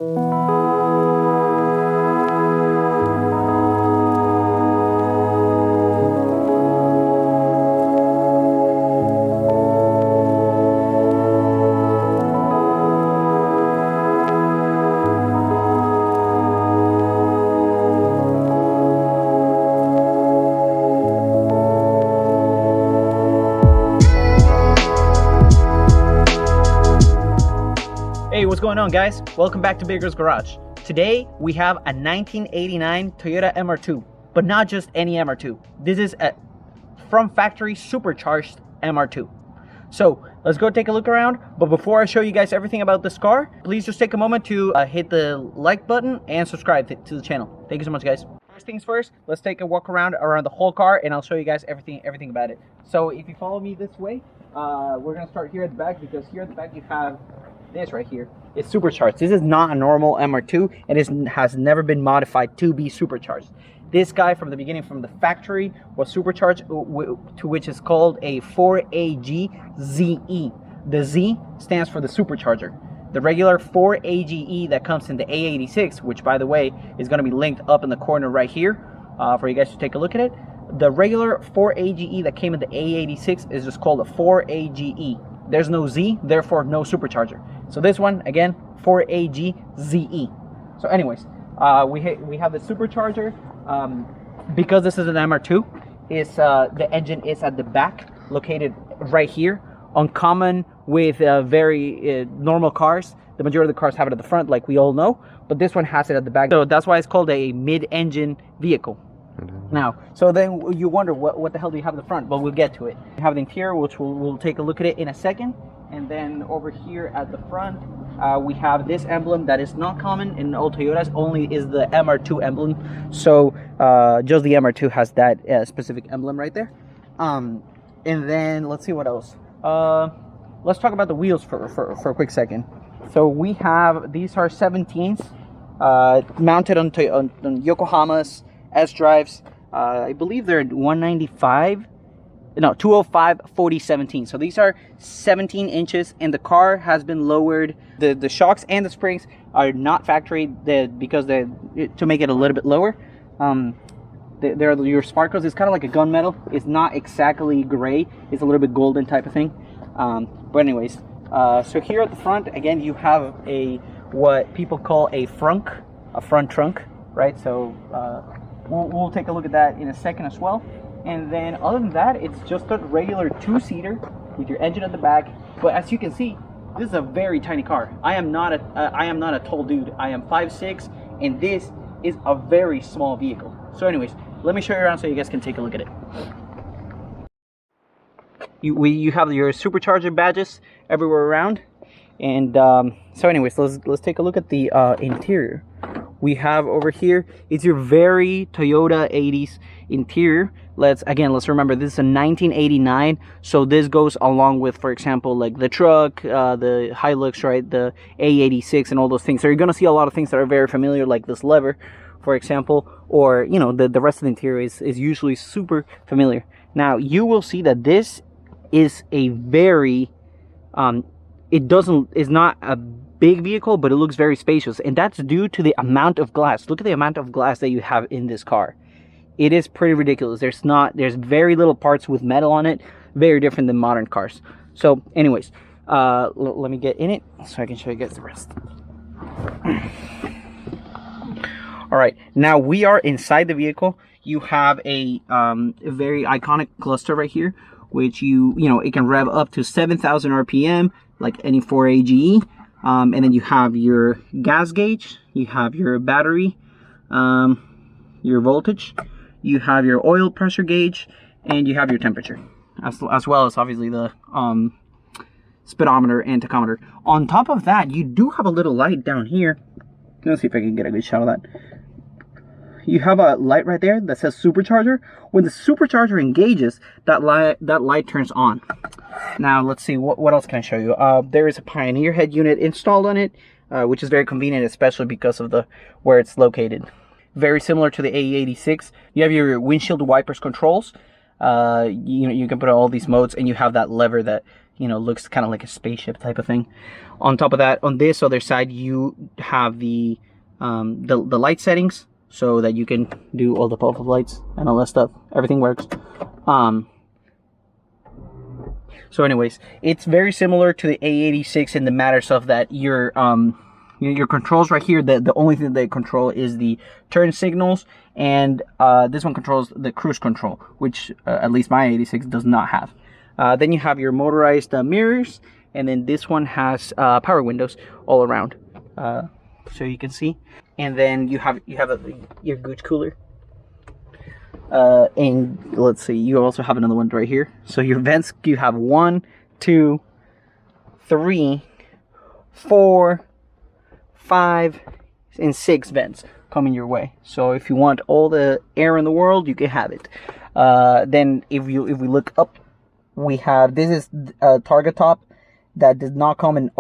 Hey, what's going on, guys? Welcome back to Bigger's Garage. Today we have a 1989 Toyota MR2, but not just any MR2. This is a from factory supercharged MR2. So let's go take a look around. But before I show you guys everything about this car, please just take a moment to hit the like button and subscribe to the channel. Thank you so much, guys. First things first, let's take a walk around the whole car, and I'll show you guys everything about it. So if you follow me this way, we're gonna start here at the back, because here at the back you have this right here. It's supercharged. This is not a normal MR2, and it has never been modified to be supercharged. This guy from the beginning, from the factory, was supercharged, to which is called a 4AGZE. The Z stands for the supercharger. The regular 4AGE that comes in the A86, which by the way is going to be linked up in the corner right here for you guys to take a look at it. The regular 4AGE that came in the A86 is just called a 4AGE. There's no Z, therefore no supercharger. So this one, again, 4AGZE. So anyways, we have the supercharger. Because this is an MR2, the engine is at the back, located right here. Uncommon with very normal cars. The majority of the cars have it at the front, like we all know. But this one has it at the back. So that's why it's called a mid-engine vehicle. Now, so then you wonder, what the hell do you have in the front? Well, we'll get to it. We have the interior, which we'll take a look at it in a second. And then over here at the front, we have this emblem that is not common in all Toyotas, only is the MR2 emblem. So just the MR2 has that specific emblem right there. And then let's see what else. Let's talk about the wheels for a quick second. So we have, these are 17s mounted on Yokohama's S-Drives. I believe they're 205/40/17. So these are 17 inches, and the car has been lowered. The shocks and the springs are not factory, because to make it a little bit lower. There are your sparkles. It's kind of like a gunmetal. It's not exactly gray. It's a little bit golden type of thing. But anyways, so here at the front, again, you have what people call a front trunk, right? So we'll take a look at that in a second as well. And then other than that, it's just a regular two-seater with your engine at the back. But as you can see, this is a very tiny car. I am not a tall dude. I am 5'6", and this is a very small vehicle. So anyways, let me show you around so you guys can take a look at it. You have your supercharger badges everywhere around. And so anyways, let's take a look at the interior. We have over here, it's your very Toyota 80s interior. Let's remember, this is a 1989, so this goes along with, for example, like the truck, the Hilux, right, the A86 and all those things. So you're going to see a lot of things that are very familiar, like this lever, for example, or, you know, the rest of the interior is usually super familiar. Now, you will see that this is a very, is not a big vehicle, but it looks very spacious, and that's due to the amount of glass. Look at the amount of glass that you have in this car. It is pretty ridiculous. There's very little parts with metal on it, very different than modern cars. So anyways, let me get in it so I can show you guys the rest. All right, now we are inside the vehicle. You have a very iconic cluster right here, which it can rev up to 7,000 RPM, like any 4AGE. And then you have your gas gauge, you have your battery, your voltage, you have your oil pressure gauge, and you have your temperature, as well as obviously the speedometer and tachometer. On top of that, you do have a little light down here. Let's see if I can get a good shot of that. You have a light right there that says supercharger. When the supercharger engages, that light turns on. Now let's see, what else can I show you? There is a Pioneer head unit installed on it, which is very convenient, especially because of where it's located. Very similar to the AE86. You have your windshield wipers controls. You can put all these modes, and you have that lever that you know, looks kind of like a spaceship type of thing. On top of that, on this other side, you have the light settings, so that you can do all the pop-up lights and all that stuff. Everything works. So anyways, it's very similar to the A86 in the matters of that your controls right here, the only thing they control is the turn signals, and this one controls the cruise control, which at least my A86 does not have. Then you have your motorized mirrors, and then this one has power windows all around, so you can see. And then you have your gooch cooler. And let's see, you also have another one right here. So your vents, you have 1, 2, 3, 4, 5, and 6 vents coming your way. So if you want all the air in the world, you can have it. Then if we look up, we have, this is a target top that does not come in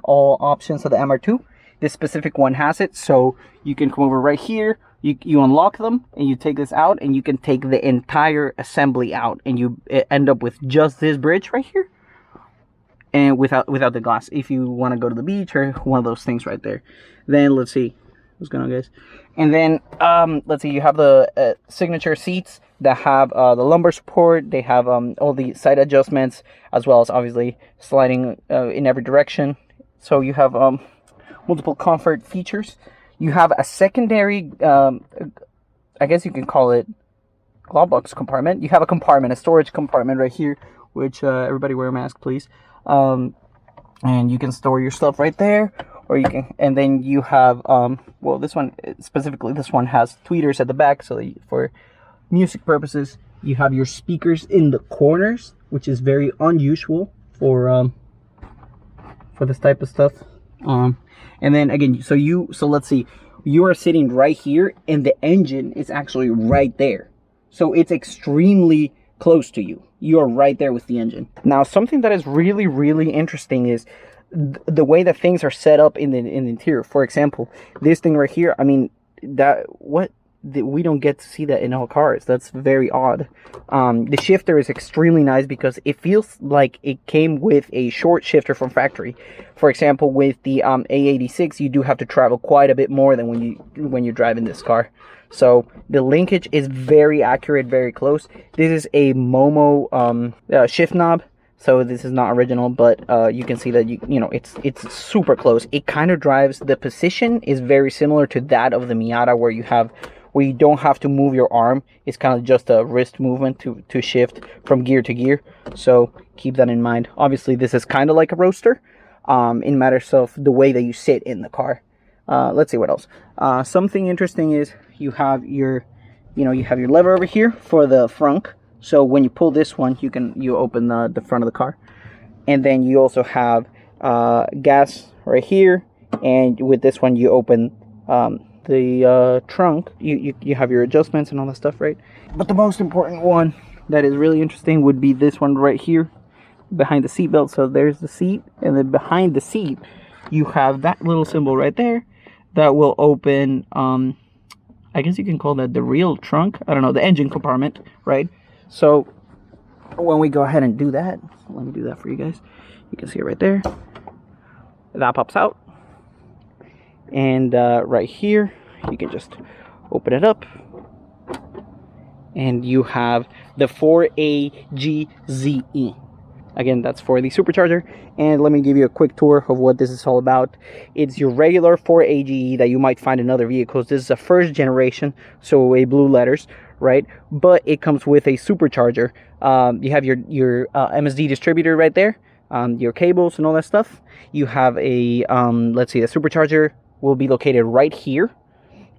all options of the MR2. This specific one has it, so you can come over right here, you unlock them, and you take this out, and you can take the entire assembly out, and you end up with just this bridge right here, and without the glass, if you want to go to the beach or one of those things right there. Then let's see what's going on, guys. And then let's see, you have the signature seats that have the lumbar support. They have all the side adjustments, as well as obviously sliding in every direction. So you have multiple comfort features. You have a secondary, I guess you can call it glove box compartment. You have a compartment, a storage compartment right here, which everybody wear a mask, please. And you can store your stuff right there, or you can, and then you have, well, this one specifically, this one has tweeters at the back, so that for music purposes. You have your speakers in the corners, which is very unusual for this type of stuff. And then again, so let's see, you are sitting right here, and the engine is actually right there. So it's extremely close to you. You are right there with the engine. Now, something that is really, really interesting is the way that things are set up in the interior. For example, this thing right here, I mean, we don't get to see that in all cars. That's very odd. The shifter is extremely nice because it feels like it came with a short shifter from factory. For example, with the A86, you do have to travel quite a bit more than when you drive in this car. So the linkage is very accurate, very close. This is a Momo shift knob. So this is not original, but you can see that you know it's super close. It kind of drives, the position is very similar to that of the Miata, where you don't have to move your arm. It's kind of just a wrist movement to shift from gear to gear. So keep that in mind. Obviously, this is kind of like a Roadster in matters of the way that you sit in the car. Let's see what else. Something interesting is you have your lever over here for the frunk. So when you pull this one, you open the front of the car, and then you also have gas right here, and with this one you open the trunk. You have your adjustments and all that stuff, right? But the most important one that is really interesting would be this one right here behind the seat belt. So there's the seat, and then behind the seat you have that little symbol right there that will open, I guess you can call that the real trunk, I don't know, the engine compartment, right? So when we go ahead and do that, let me do that for you guys. You can see it right there. That pops out. And right here, you can just open it up. And you have the 4AGZE. Again, that's for the supercharger. And let me give you a quick tour of what this is all about. It's your regular 4AGE that you might find in other vehicles. This is a first generation, so a blue letters, right? But it comes with a supercharger. You have your MSD distributor right there, your cables and all that stuff. You have a, let's see, the supercharger will be located right here.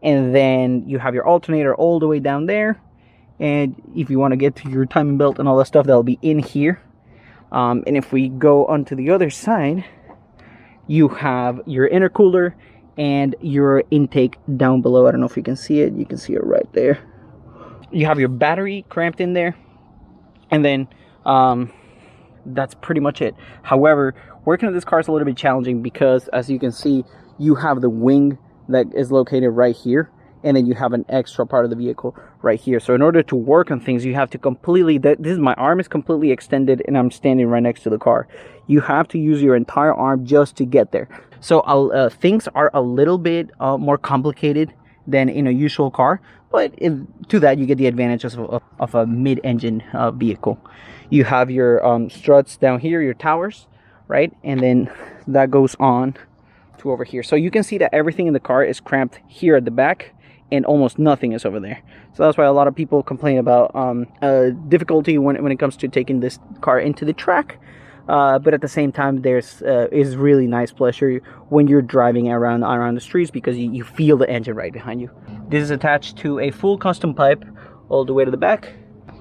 And then you have your alternator all the way down there. And if you want to get to your timing belt and all that stuff, that'll be in here. And if we go onto the other side, you have your intercooler and your intake down below. I don't know if you can see it. You can see it right there. You have your battery cramped in there. And then that's pretty much it. However, working on this car is a little bit challenging because, as you can see, you have the wing that is located right here. and then you have an extra part of the vehicle right here. So in order to work on things, you have to completely, this is, my arm is completely extended and I'm standing right next to the car. You have to use your entire arm just to get there. So things are a little bit more complicated than in a usual car, but to that you get the advantages of a mid-engine vehicle. You have your struts down here, your towers, right? And then that goes on to over here. So you can see that everything in the car is cramped here at the back and almost nothing is over there. So that's why a lot of people complain about difficulty when it comes to taking this car into the track. But at the same time, there's is really nice pleasure when you're driving around the streets, because you feel the engine right behind you. This is attached to a full custom pipe all the way to the back.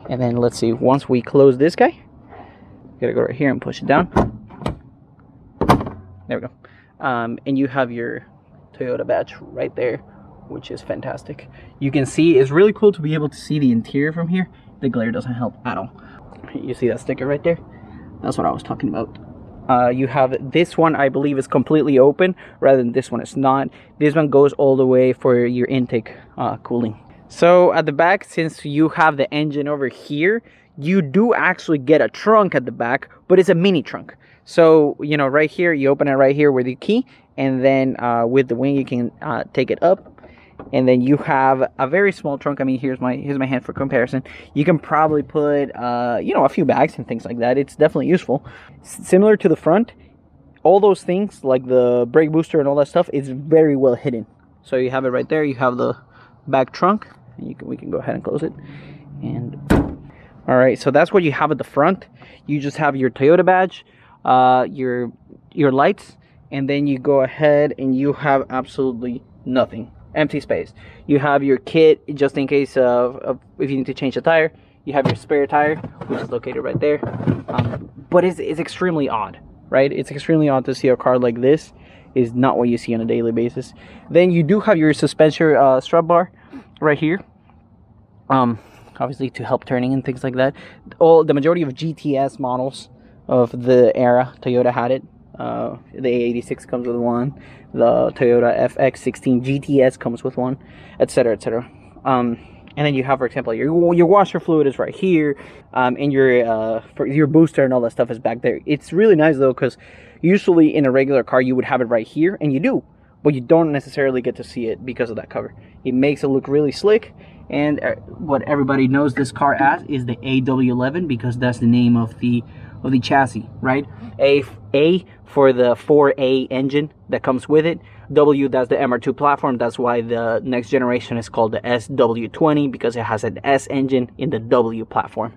And then let's see, once we close this guy, gotta go right here and push it down. There we go. And you have your Toyota badge right there, which is fantastic. You can see, it's really cool to be able to see the interior from here. The glare doesn't help at all. You see that sticker right there? That's what I was talking about. You have this one, I believe, is completely open, rather than this one is not. This one goes all the way for your intake cooling. So at the back, since you have the engine over here, you do actually get a trunk at the back, but it's a mini trunk. So, you know, right here, you open it right here with the key, and then with the wing, you can take it up. And then you have a very small trunk. I mean, here's my hand for comparison. You can probably put, you know, a few bags and things like that. It's definitely useful. Similar to the front, all those things, like the brake booster and all that stuff, is very well hidden. So you have it right there. You have the back trunk. We can go ahead and close it. And all right, so that's what you have at the front. You just have your Toyota badge, your lights, and then you go ahead and you have absolutely nothing. Empty space. You have your kit just in case of if you need to change a tire. You have your spare tire, which is located right there. But it's extremely odd, right? It's extremely odd to see a car like this. Is not what you see on a daily basis. Then you do have your suspension strap bar right here. Obviously to help turning and things like that. The majority of GTS models of the era, Toyota had it. The A86 comes with one. The Toyota FX16 GTS comes with one, etc., etc. And then you have, for example, your washer fluid is right here, and your booster and all that stuff is back there. It's really nice though, because usually in a regular car you would have it right here, and you do, but you don't necessarily get to see it because of that cover. It makes it look really slick. And what everybody knows this car as is the AW11, because that's the name of the chassis, right? A for the 4A engine that comes with it. W, that's the MR2 platform. That's why the next generation is called the SW20, because it has an S engine in the W platform.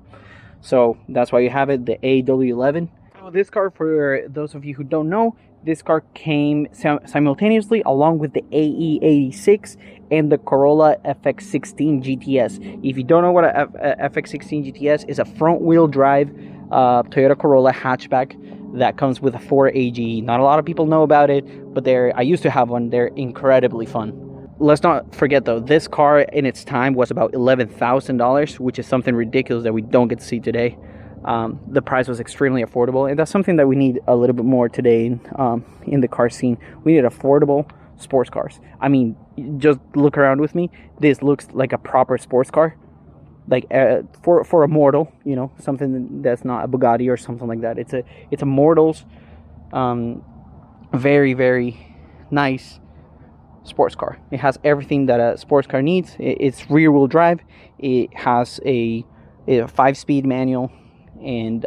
So that's why you have it, the AW11. So this car, for those of you who don't know, this car came simultaneously along with the AE86 and the Corolla FX16 GTS. If you don't know what a FX16 GTS is, a front-wheel drive Toyota Corolla hatchback that comes with a 4AGE. Not a lot of people know about it, but I used to have one. They're incredibly fun. Let's not forget though, this car in its time was about $11,000, which is something ridiculous that we don't get to see today. The price was extremely affordable, and that's something that we need a little bit more today in the car scene. We need affordable sports cars. I mean, just look around with me. This looks like a proper sports car, like for a mortal, you know, something that's not a Bugatti or something like that. It's a mortal's very, very nice sports car. It has everything that a sports car needs. It's rear wheel drive. It has a 5-speed manual. And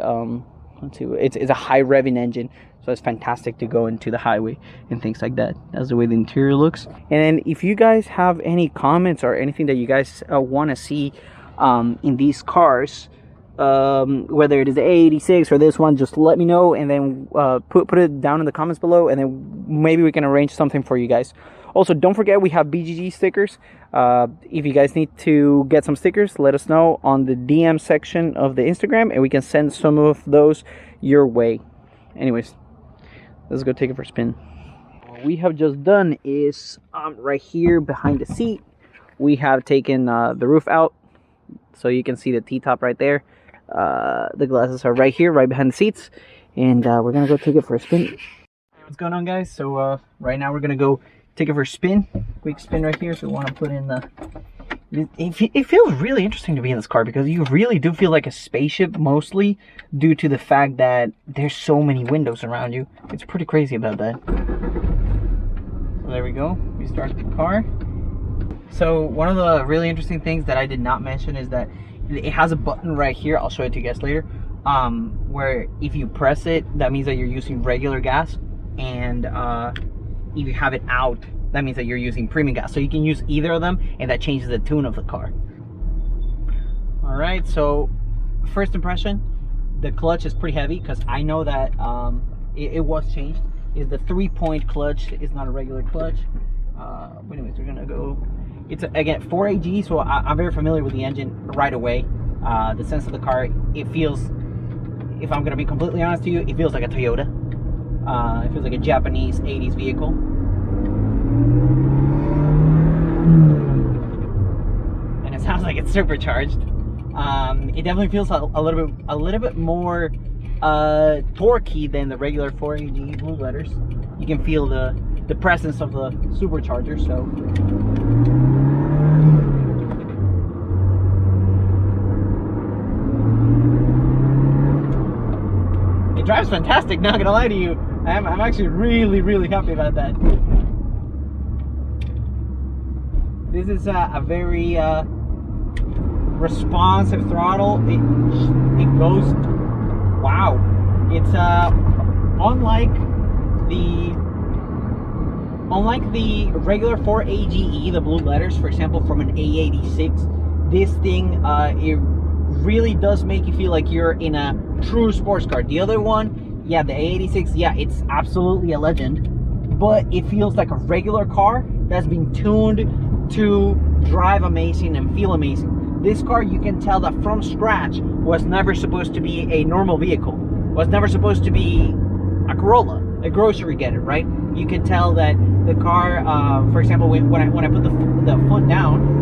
let's see, it's a high revving engine, so it's fantastic to go into the highway and things like that. That's the way the interior looks. And then if you guys have any comments or anything that you guys want to see in these cars, whether it is the A86 or this one, just let me know, and then put it down in the comments below, and then maybe we can arrange something for you guys. Also, don't forget, we have BGG stickers. If you guys need to get some stickers, let us know on the DM section of the Instagram, and we can send some of those your way. Anyways, let's go take it for a spin. What we have just done is right here behind the seat, we have taken the roof out, so you can see the T-top right there. The glasses are right here, right behind the seats, and we're gonna go take it for a spin. What's going on, guys? So right now we're gonna go take it for a spin. Quick spin right here. So we want to put in the... It feels really interesting to be in this car because you really do feel like a spaceship, mostly due to the fact that there's so many windows around you. It's pretty crazy about that. So there we go. We start the car. So one of the really interesting things that I did not mention is that it has a button right here. I'll show it to you guys later. Where if you press it, that means that you're using regular gas, and if you have it out, that means that you're using premium gas. So you can use either of them, and that changes the tune of the car. All right, so first impression, the clutch is pretty heavy because I know that it was changed. Is the 3-point clutch is not a regular clutch. But anyways, we're gonna go. It's again 4AG, so I'm very familiar with the engine right away. The sense of the car, it feels, if I'm gonna be completely honest to you, it feels like a Toyota. It feels like a Japanese 80s vehicle. And it sounds like it's supercharged. It definitely feels a little bit more torquey than the regular 4AG blue letters. You can feel the presence of the supercharger. So it drives fantastic, not gonna lie to you. I'm actually really happy about that. This is a very responsive throttle. It goes, wow. It's unlike the regular 4AGE, the blue letters, for example, from an A86. This thing, it really does make you feel like you're in a true sports car. The other one, yeah, the A86, yeah, it's absolutely a legend, but it feels like a regular car that's been tuned to drive amazing and feel amazing. This car, you can tell that from scratch was never supposed to be a normal vehicle, was never supposed to be a Corolla, a grocery getter, right? You can tell that the car, for example, when I put the foot down,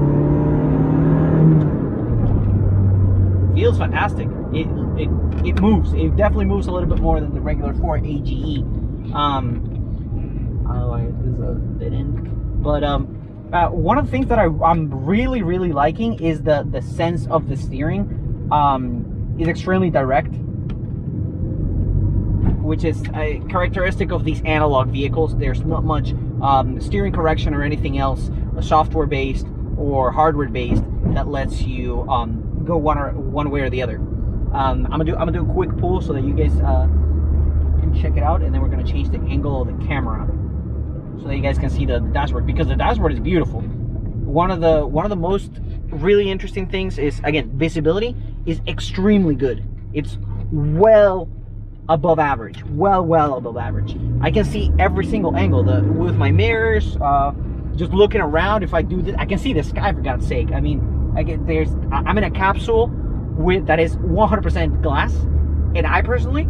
feels fantastic. It moves. It definitely moves a little bit more than the regular 4AGE. This is a dead end. But one of the things that I'm really liking is the sense of the steering. Is extremely direct, which is a characteristic of these analog vehicles. There's not much steering correction or anything else, software based or hardware based, that lets you go one way or the other. I'm gonna do a quick pull so that you guys can check it out, and then we're gonna change the angle of the camera so that you guys can see the dashboard, because the dashboard is beautiful. One of the most really interesting things is, again, visibility is extremely good. It's well above average, well above average. I can see every single angle with my mirrors. Just looking around, if I do this, I can see the sky, for God's sake. I mean, I'm in a capsule that is 100% glass, and I personally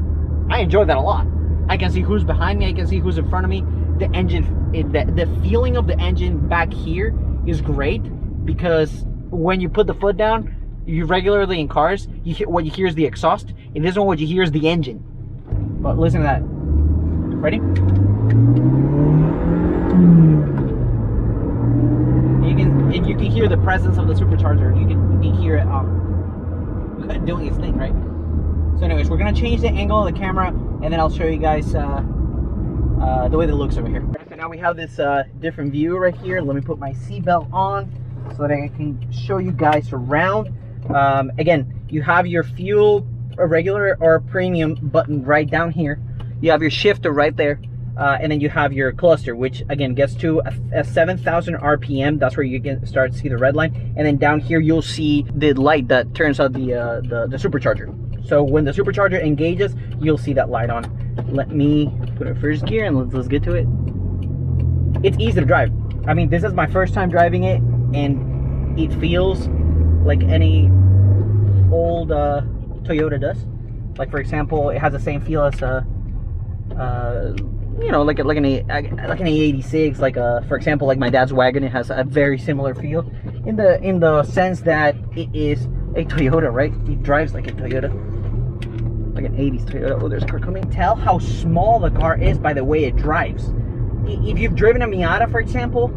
enjoy that a lot. I can see who's behind me, I can see who's in front of me. The engine, the feeling of the engine back here is great, because when you put the foot down, you regularly in cars, what you hear is the exhaust, and this one, what you hear is the engine. But listen to that. Ready? You can hear the presence of the supercharger. You can hear it doing its thing, right? So anyways, we're gonna change the angle of the camera, and then I'll show you guys the way that it looks over here. So now we have this different view right here. Let me put my seatbelt on so that I can show you guys around. Again, you have your fuel, a regular or premium button right down here. You have your shifter right there. And then you have your cluster, which again gets to a 7,000 RPM. That's where you can start to see the red line. And then down here you'll see the light that turns on the supercharger. So when the supercharger engages, you'll see that light on. Let me put it first gear and let's get to it. It's easy to drive. I mean, this is my first time driving it, and it feels like any old Toyota does. Like, for example, it has the same feel as you know, like an A86, for example, like my dad's wagon. It has a very similar feel in the sense that it is a Toyota, right? It drives like a Toyota, like an 80s Toyota. Oh, there's a car coming. Tell how small the car is by the way it drives. if you've driven a Miata, for example,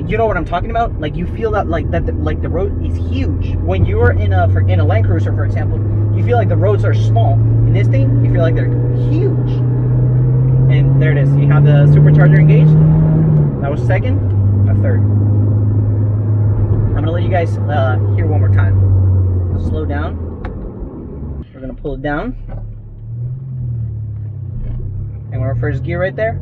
you know what I'm talking about. Like you feel that like the road is huge. When you're in a Land Cruiser, for example, you feel like the roads are small. In this thing, you feel like they're huge. And there it is. You have the supercharger engaged. That was second. A third. I'm gonna let you guys hear one more time. So slow down. We're gonna pull it down. And we're first gear right there.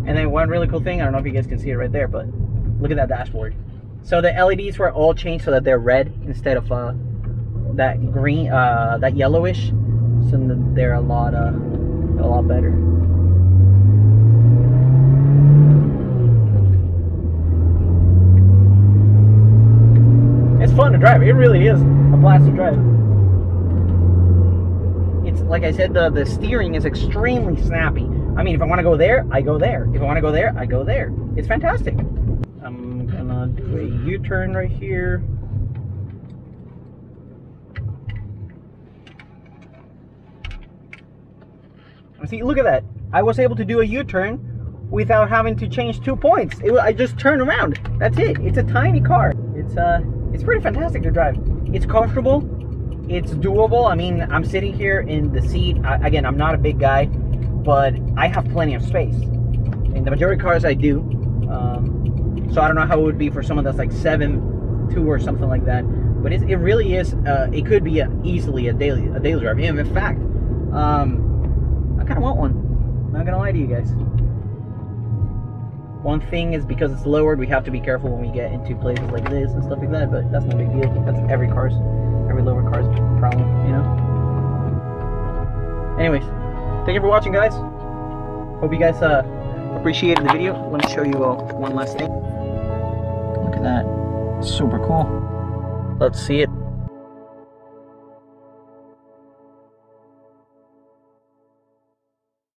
And then one really cool thing, I don't know if you guys can see it right there, but look at that dashboard. So the LEDs were all changed so that they're red instead of that green, that yellowish. So they're a lot better. It's fun to drive. It really is a blast to drive. It's like I said, the steering is extremely snappy. I mean, if I want to go there, I go there. If I want to go there, I go there. It's fantastic. I'm gonna do a U-turn right here. See, look at that. I was able to do a U-turn without having to change 2 points. I just turn around. That's it. It's a tiny car. It's pretty fantastic to drive. It's comfortable. It's doable. I mean, I'm sitting here in the seat. Again, I'm not a big guy, but I have plenty of space. In the majority of cars, I do. So I don't know how it would be for someone that's like 7'2" or something like that. But it really is. It could be easily a daily drive. And in fact, I kind of want one. Not gonna lie to you guys. One thing is because it's lowered, we have to be careful when we get into places like this and stuff like that. But that's no big deal. That's every lower car's problem, you know. Anyways, thank you for watching, guys. Hope you guys appreciated the video. Let me show you one last thing. Look at that. Super cool. Let's see it.